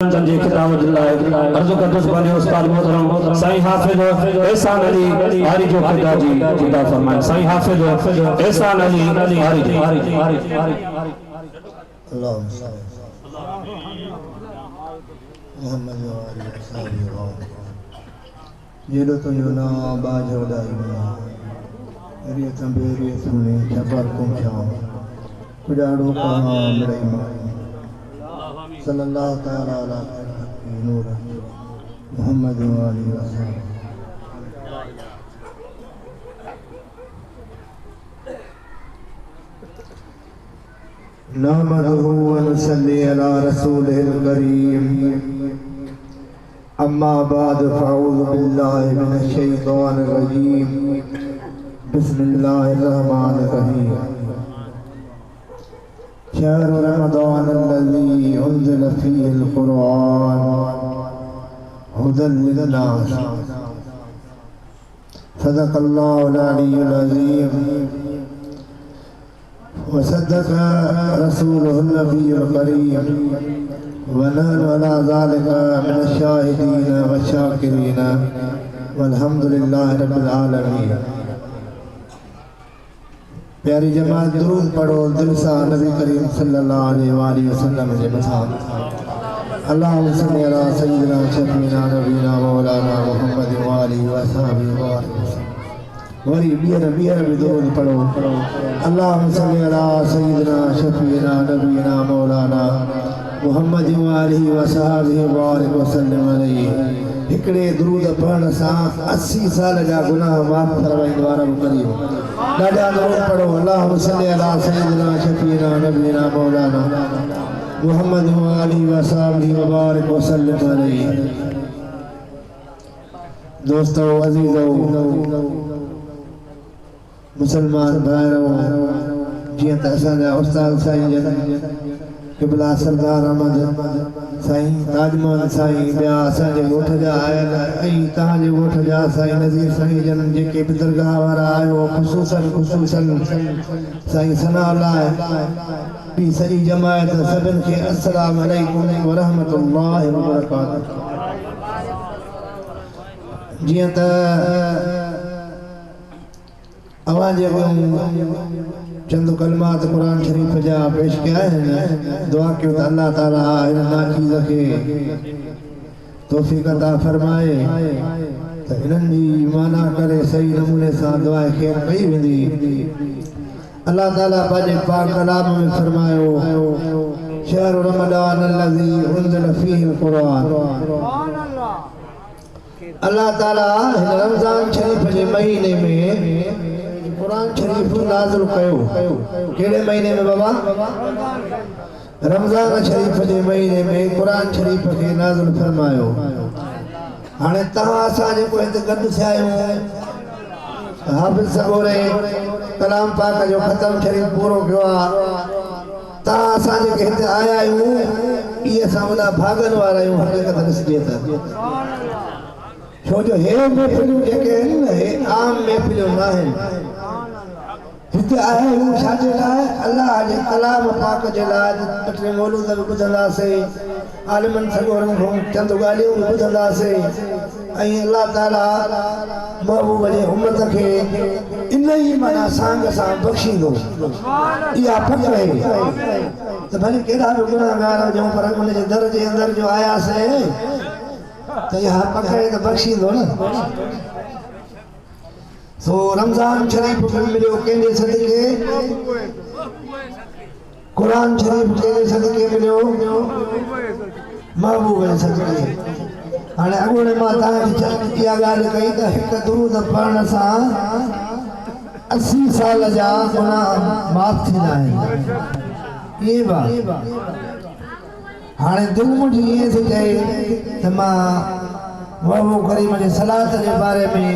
जंजी खिताब दिलाए अर्ज़ कदस बने उस्ताद मोहतरम साईं हाफिज एहसान अली हारी जो खुदा जी जिंदा फरमाए साईं हाफिज एहसान अली हारी अल्लाह मोहम्मद ये लो तो यो ना बाज होदाई मेरी तंबेरी सुने जबर को जाओ कुजाड़ो कहाँ मेरे माँ सल्लल्लाहु ताला अलैहि नूर मोहम्मद वाली वसल्लम नहमदुहु व नसल्ली अला रसूलिल करीम अम्मा बाद फ़अऊज़ु बिल्लाहि मिनश शैतानिर रजीम बिस्मिल्लाहिर रहमानिर रहीम शहर रमज़ान अल्लज़ी उन्ज़िल फ़ीहिल क़ुरआन हुदल लिन्नास सदक़ल्लाहुल अलीयुल अज़ीम व सद्दक़ रसूलुहुन नबियुल करीम व नहनु अला ज़ालिका मिनश शाहिदीन व शाकिरीन वल्हम्दुलिल्लाहि रब्बिल आलमीन। प्यारी जमात दुरूद पढ़ो दिल सा नबी करीम सल्लल्लाहु अलैहि वसल्लम जे मथा अल्लाहुम्मा सल्लि अला सय्यिदिना शफीना नबीना मौलाना मुहम्मद व आलिहि व सहाबिहि व वरी बियर भी दुरूद पढ़ो अल्लाहुम्मा सल्लि अला सय्यिदिना शफीना नबीना मौलाना मुहम्मद व आलिहि व सहाबिहि व सल्लम अलैहि। हिकड़े दुरूद पढ़ण सां 80 साल जा गुनाह माफ़ करवाईंदो आहे रब करीम। ॾाढा दुरूद पढ़ो अल्लाहुम्मा सल्लि अला सय्यिदिना शफीना नबीना मौलाना मुहम्मद व आलिहि व सहाबिहि व सल्लम अलैहि। दोस्तों अज़ीज़ों मुसलमान भाइयों जीअं त असांजा उस्ताद साईं क़िबला सरदार अहमद साईं ताजमहल साईं ॿिया असांजे ॻोठ जा आयल ऐं तव्हांजे ॻोठ जा साईं नज़ीर साईं जन जेके बि दरगाह वारा आयो ख़ुसूसन साईं सनाउल्लाह ॿी सॼी जमायत सभिनि खे अस्सलामु अलैकुम व रहमतुल्लाहि व बरकातहू। जीअं त आवाज़ चंद कलमात कुरान शरीफ जा पेश किया है दुआ कयो त अल्लाह ताला इन नाचीज़ खे तौफ़ीक़ अता फरमाए त इन्हनि जी माना करे सही नमूने सां दुआ ख़ैर कई वेंदी। अल्लाह ताला पंहिंजे पाक कलाम में फरमायो शहर रमज़ान अल्लज़ी उन्ज़िल फ़ीहिल क़ुरआन। अल्लाह ताला हिन रमज़ान शरीफ जे महीने में कुरान शरीफ नाज़िल कयो। केड़े महीने में बाबा? रमज़ान शरीफ जे महीने में कुरान शरीफ खे नाज़िल फरमायो। हाणे तव्हां असां जेको हिते गॾु थिया आहियूं हाफ़िज़ सगोरे कलाम पाक जो ख़तम शरीफ पूरो कयो आहे। तव्हां असां जेके हिते आया आहियूं इहे असां वॾा भागनि वारा आहियूं हक़ीक़त ॾिसिजे त। छो जो हे महफ़िलूं जेके आहिनि न हे आम महफ़िलूं न आहिनि। हिते आया आहियूं छाजे लाइ? अल्लाह जे कलाम पाक जे लाइ। टे मौलूद बि ॿुधंदासीं आलिमनि सगोरनि खां चंद ॻाल्हियूं बि ॿुधंदासीं ऐं अल्लाह ताला महबूब जे उम्मत खे इन ई माना सांग सां बख़्शींदो। इहा पक आहे त भले केॾा बि गुनाहगार हुजूं पर उन जे दर जे अंदरि जो आयासीं त इहा पक आहे त बख़्शींदो न। सो रमज़ान शरीफ में मिलियो कंहिंजे सदके कुरान शरीफ कंहिंजे सदके मिलियो महबूब जे सदके। हाणे अॻोणे मां तव्हांखे इहा ॻाल्हि कई त हिकु दुरूद पढ़ण सां 80 साल जा गुनाह माफ़ थींदा आहिनि। इहे बि हाणे दिलि मुंहिंजी ईअं थी चए त मां महबूब करीम जे सलात जे बारे में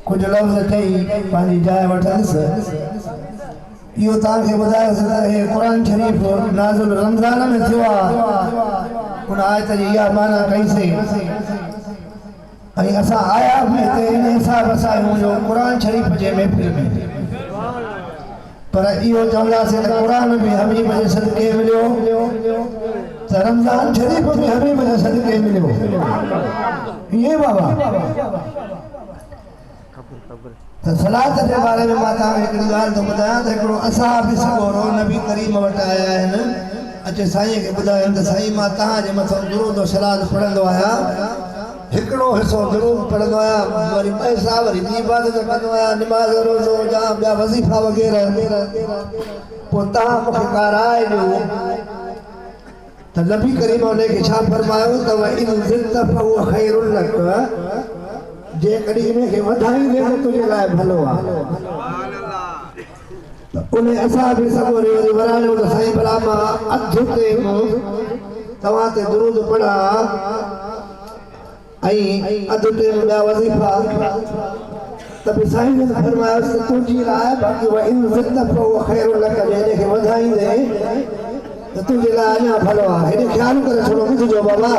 कुछ लफ्ज़ चई पंहिंजी जाइ वठंदुसि। इहो तव्हांखे ॿुधायोसीं त हे क़ुरान शरीफ नाज़िल रमज़ान में थियो आहे। उन आयत जी इहा माना कईसीं ऐं असां आया बि हिते इन हिसाब सां आहियूं जो क़ुरान शरीफ जे महफ़िल में पर इहो चवंदासीं त क़ुरान बि हबीब जे सदके मिलियो त रमजान शरीफ में हबीब जो सदके मिलियो ये बाबा तो सलात के बारे में मां तव्हां हिकिड़ी ॻाल्हि थो ॿुधायां त हिकिड़ो असां बि सॻोरो नबी करीम वटि आया आहिनि अचे साईं खे ॿुधायनि त साईं मां तव्हांजे मथां दुरूद और सलात पढ़ंदो आहियां हिकिड़ो हिसो दुरूद पढ़ंदो आहियां वरी पैसा वरी ॿी इबादत कंदो आहियां निमाज़ रोज़ो या ॿिया वज़ीफ़ा वग़ैरह पोइ तव्हां मूंखे का राय ॾियो त नबी करीम उनखे छा फरमायो त इन ज़िद फहुव खैरुन लक जे कॾहिं इनखे वधाईंदे त तुंहिंजे लाइ भलो आहे त उन असां बि सॻोरे वरी वराणियो त साईं भला मां अधु ते तव्हां ते दुरूद पढ़ा ऐं अधु ते ॿिया वज़ीफ़ा त बि साईं ने फरमायोसि त तुंहिंजी लाइ बाक़ी इन ज़िद फहुव खैरुन लक जे इनखे वधाईंदे त तुंहिंजे लाइ अञा भलो आहे हेॾे ख़्यालु करे थोरो ॿुधिजो बाबा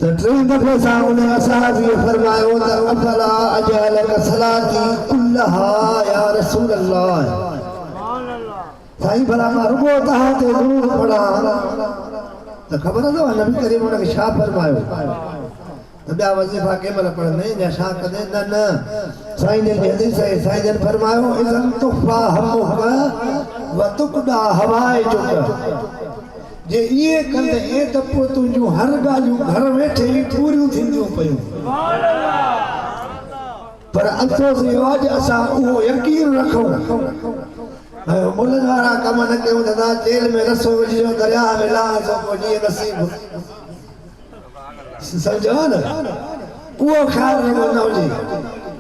त टे दफ़े सां उन असांखे फरमायो त अफला अजअलक सलाती कुल्लहा या रसूल अल्लाह साईं भला मां रुॻो तव्हां ते दुरूद पढ़ां त ख़बर अथव नबी करीम उनखे छा फरमायो त ॿिया वज़ीफ़ा कंहिं महिल पढ़ंदे या छा कंदे न न साईं जन जी हदीस आहे साईं जन फरमायो इज़न तुफ़ा हमक व तुक़दा हवाए चुक जे इहे कंदे त पोइ तुंहिंजूं हर ॻाल्हियूं घर वेठे ई पूरियूं थींदियूं पयूं पर अफ़सोस इहो आहे जो असां उहो यकीन रखूं मुल्हनि वारा कम न कयूं त तव्हां तेल में रसो विझो दरिया में लाह सो पोइ जीअं नसीब समझो न उहो ख़्यालु न हुजे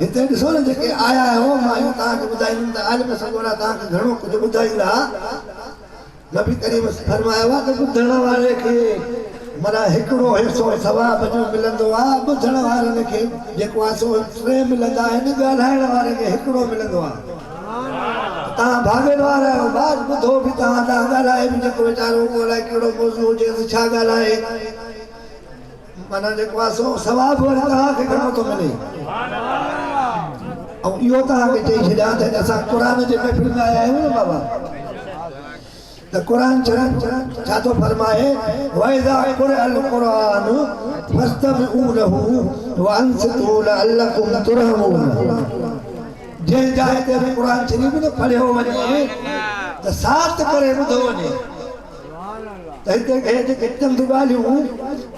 हिते ॾिसो न जेके आया आहियो मां इहो तव्हांखे ॿुधाईंदुमि त आलिम सॻोरा तव्हांखे घणो कुझु ॿुधाईंदा नबी करीम फरमायो आहे त ॿुधण वारे खे माना हिकिड़ो हिसो सवाब जो मिलंदो आहे ॿुधण वारनि खे जेको आहे सो टे मिलंदा आहिनि ॻाल्हाइण वारे खे हिकिड़ो मिलंदो आहे तव्हां भाॻनि वारा आहियो बाज ॿुधो बि तव्हां ॻाल्हाए बि जेको वीचारो ॻाल्हाए कहिड़ो मौज़ू हुजे त छा ॻाल्हाए माना जेको आहे सो सवाब वरी तव्हांखे घणो थो मिले ऐं इहो तव्हांखे चई छॾियां त असां क़ुर जे महफ़िल में आया आहियूं न बाबा त क़ुर छा थो फरमाए वइज़ा क़ुरिअल क़ुरआन फस्तमिऊ लहू वअनसितू लअल्लकुम तुरहमून जंहिं जाइ ते बि क़ुर शरीफ़ न पढ़ियो वञे त साथ करे ॿुधो वञे त हिते जेके चंद ॻाल्हियूं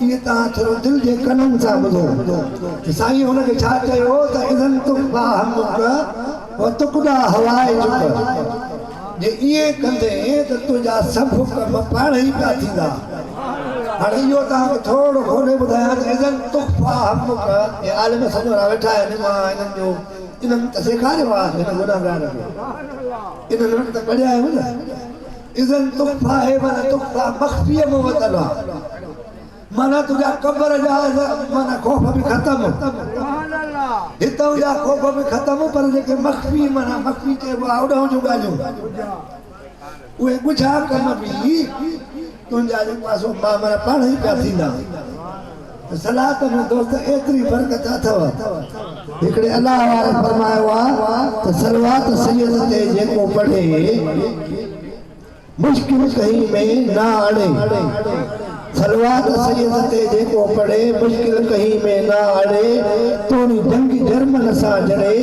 इहे तव्हां थोरो दिलि जे कननि सां ॿुधो त साईं हुनखे छा चयो त इज़न तुफ़ा हमक व तुक़दा हवाए चुक जे इहे कंदे त तुंहिंजा सभु कम पाण ई पिया थींदा हाणे इहो तव्हांखे थोरो खोले ॿुधायां त इज़न तुफ़ा हमक हे आलिम सॼोरा वेठा आहिनि मां हिननि जो इन्हनि त सेखारियो आहे हिन गुनाहगार खे इन्हनि वटि त पढ़िया आहियूं न इज़न तुफ़ा है माना तुफ़ा मख़फ़ीअ में वतल आहे माना तुंहिंजा क़ब्र जा माना ख़ौफ़ बि ख़तमु हितां जा ख़ौफ़ बि ख़तमु पर जेके मख़फ़ी माना मख़फ़ी चइबो आहे ओॾां जूं ॻाल्हियूं उहे ॻुझा कम बि तुंहिंजा जेको आहे सो माना पाण ई पिया थींदा सलात में दोस्त एतिरी बरकत अथव हिकिड़े अलाह वारे फरमायो आहे त सलवात सैयद ते जेको पढ़े मुश्किल कहीं में ना अड़े सलवात सैयद ते जेको पढ़े मुश्किल कहीं में ना अड़े तोनी जंग जर्मन सां जड़े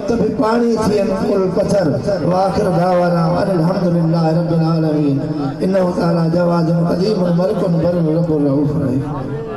त भी पानी थियन कुल पत्थर वाखिर दावाना अल्हम्दुलिल्लाह रब्बिल आलमीन इन्नहु तआला जवाद क़दीम मलिकुन बर रब्बुर रऊफ रहीम